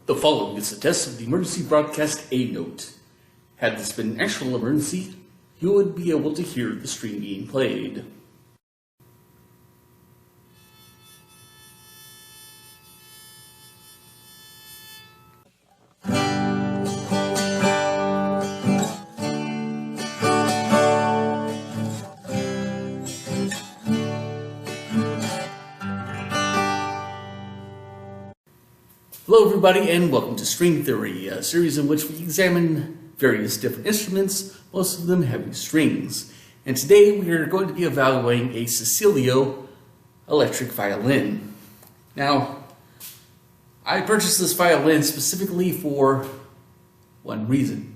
The following is a test of the emergency broadcast A note. Had this been an actual emergency, you would be able to hear the string being played. Hello everybody and welcome to String Theory, a series in which we examine various different instruments, most of them having strings. And today we are going to be evaluating a Cecilio Electric Violin. Now, I purchased this violin specifically for one reason.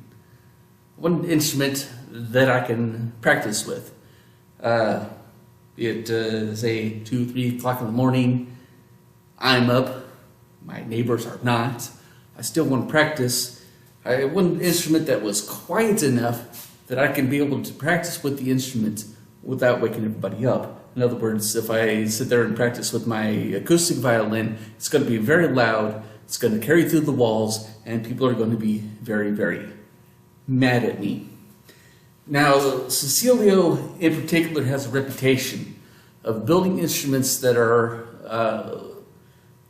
One instrument that I can practice with. Be it, say, 2, 3 o'clock in the morning, I'm up. My neighbors are not. I still want to practice. I want an instrument that was quiet enough that I can be able to practice with the instrument without waking everybody up. In other words, if I sit there and practice with my acoustic violin, it's going to be very loud, it's going to carry through the walls, and people are going to be very, very mad at me. Now, Cecilio in particular has a reputation of building instruments that are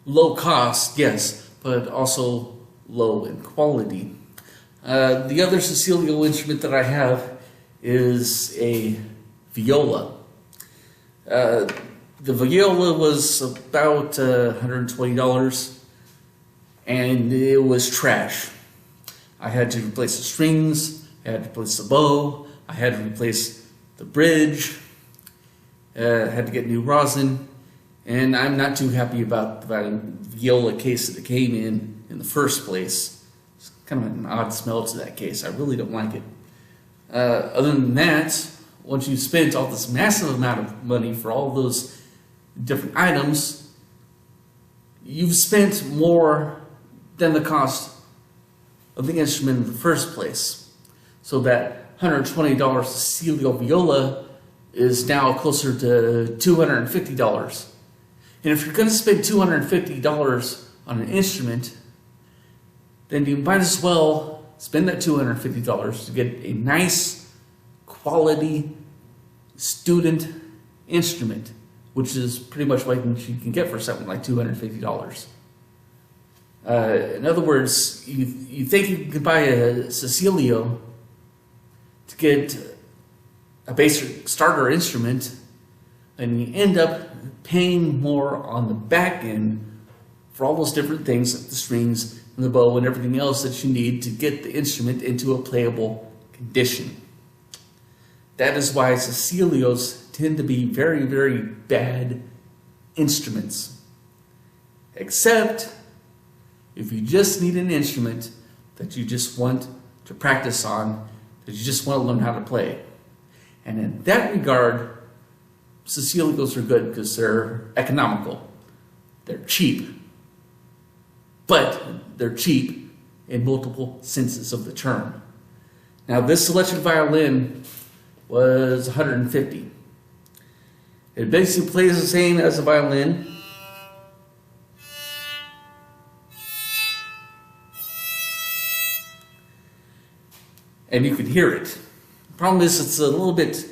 low cost, yes, but also low in quality. The other Cecilio instrument that I have is a viola. The viola was about $120 and it was trash. I had to replace the strings, I had to replace the bow, I had to replace the bridge, had to get new rosin. And I'm not too happy about the viola case that it came in the first place. It's kind of an odd smell to that case. I really don't like it. Other than that, once you've spent all this massive amount of money for all those different items, you've spent more than the cost of the instrument in the first place. So that $120 Cecilio viola is now closer to $250. And if you're going to spend $250 on an instrument, then you might as well spend that $250 to get a nice, quality student instrument, which is pretty much what you can get for something like $250. In other words, you think you could buy a Cecilio to get a basic starter instrument, and you end up paying more on the back end for all those different things like the strings and the bow and everything else that you need to get the instrument into a playable condition. That is why Cecilios tend to be very, very bad instruments. Except if you just need an instrument that you just want to practice on, that you just want to learn how to play. And in that regard, Cecilios are good because they're economical. They're cheap. But they're cheap in multiple senses of the term. Now, this electric violin was $150. It basically plays the same as a violin. And you can hear it. The problem is it's a little bit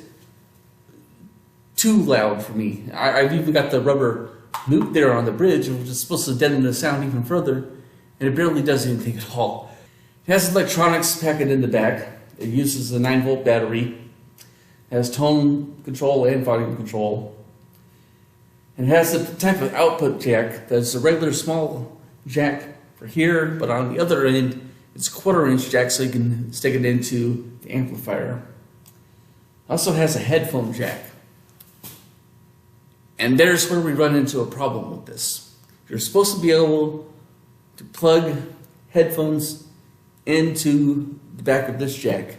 too loud for me. I've even got the rubber mute there on the bridge, which is supposed to deaden the sound even further, and it barely does anything at all. It has electronics packed in the back. It uses a 9-volt battery. It has tone control and volume control. And it has a type of output jack that's a regular small jack for here, but on the other end, it's a 1/4-inch jack so you can stick it into the amplifier. It also has a headphone jack. And there's where we run into a problem with this. You're supposed to be able to plug headphones into the back of this jack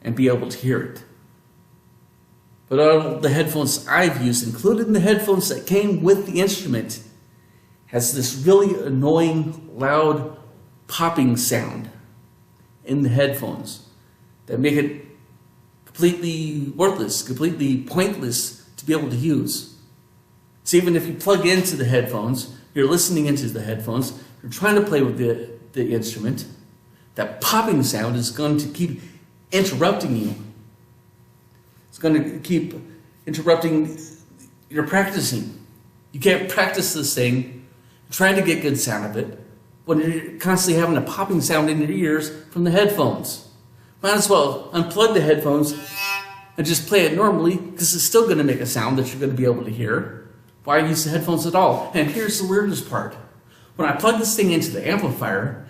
and be able to hear it. But all the headphones I've used, including the headphones that came with the instrument, has this really annoying, loud popping sound in the headphones that make it completely worthless, completely pointless to be able to use. So even if you plug into the headphones, you're listening into the headphones, you're trying to play with the instrument, that popping sound is going to keep interrupting you. It's going to keep interrupting your practicing. You can't practice this thing, trying to get good sound of it, when you're constantly having a popping sound in your ears from the headphones. Might as well unplug the headphones and just play it normally, because it's still going to make a sound that you're going to be able to hear. Why use the headphones at all? And here's the weirdest part. When I plug this thing into the amplifier,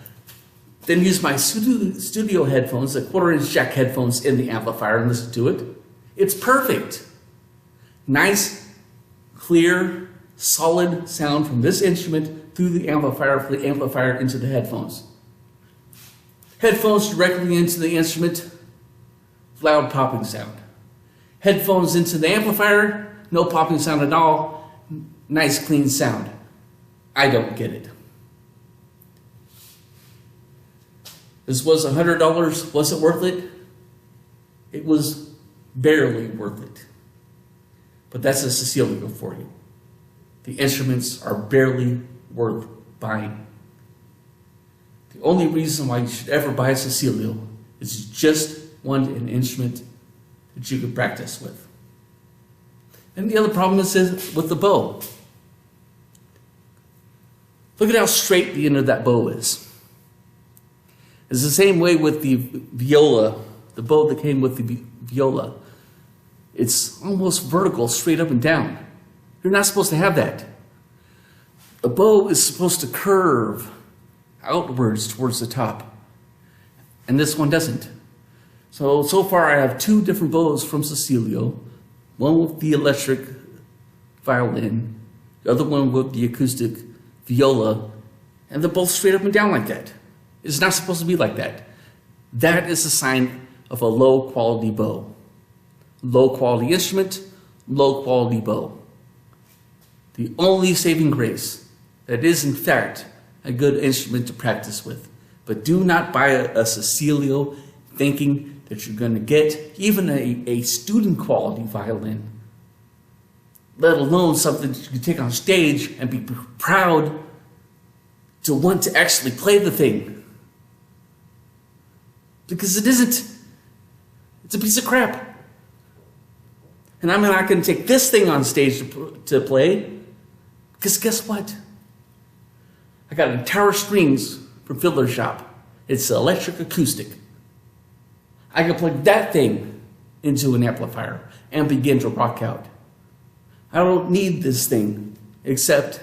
then use my studio headphones, the 1/4-inch jack headphones in the amplifier, and listen to it, it's perfect. Nice, clear, solid sound from this instrument through the amplifier, from the amplifier into the headphones. Headphones directly into the instrument, loud popping sound. Headphones into the amplifier, no popping sound at all, nice clean sound. I don't get it. This was $100. Was it worth it? It was barely worth it. But that's a Cecilio for you. The instruments are barely worth buying. The only reason why you should ever buy a Cecilio is you just want an instrument that you can practice with. And the other problem is with the bow. Look at how straight the end of that bow is. It's the same way with the viola, the bow that came with the viola. It's almost vertical, straight up and down. You're not supposed to have that. A bow is supposed to curve outwards towards the top. And this one doesn't. So far I have 2 different bows from Cecilio. One with the electric violin, the other one with the acoustic viola, and they're both straight up and down like that. It's not supposed to be like that. That is a sign of a low quality bow. Low quality instrument, low quality bow. The only saving grace that is in fact a good instrument to practice with. But do not buy a Cecilio thinking that you're going to get even a student quality violin, let alone something that you can take on stage and be proud to want to actually play the thing. Because it isn't. It's a piece of crap. And I'm not going to take this thing on stage to play, because guess what? I got a Tower Strings from Fiddler Shop. It's electric acoustic. I can plug that thing into an amplifier and begin to rock out. I don't need this thing, except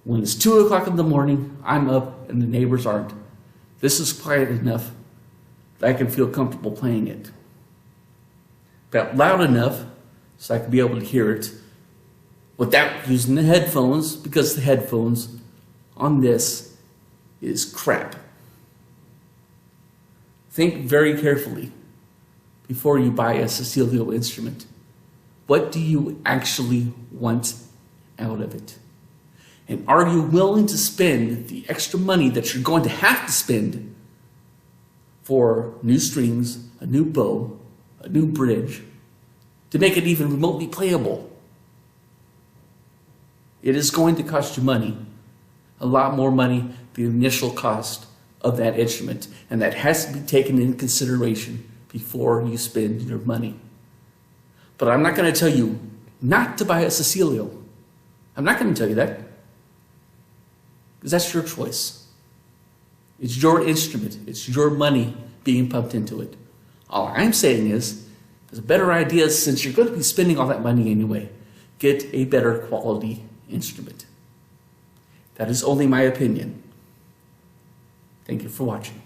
when it's 2 o'clock in the morning, I'm up and the neighbors aren't. This is quiet enough that I can feel comfortable playing it. But loud enough so I can be able to hear it without using the headphones, because the headphones on this is crap. Think very carefully before you buy a Cecilio instrument. What do you actually want out of it? And are you willing to spend the extra money that you're going to have to spend for new strings, a new bow, a new bridge, to make it even remotely playable? It is going to cost you money, a lot more money than the initial cost of that instrument, and that has to be taken into consideration before you spend your money. But I'm not going to tell you not to buy a Cecilio. I'm not going to tell you that, because that's your choice. It's your instrument. It's your money being pumped into it. All I'm saying is, there's a better idea, since you're going to be spending all that money anyway, get a better quality instrument. That is only my opinion. Thank you for watching.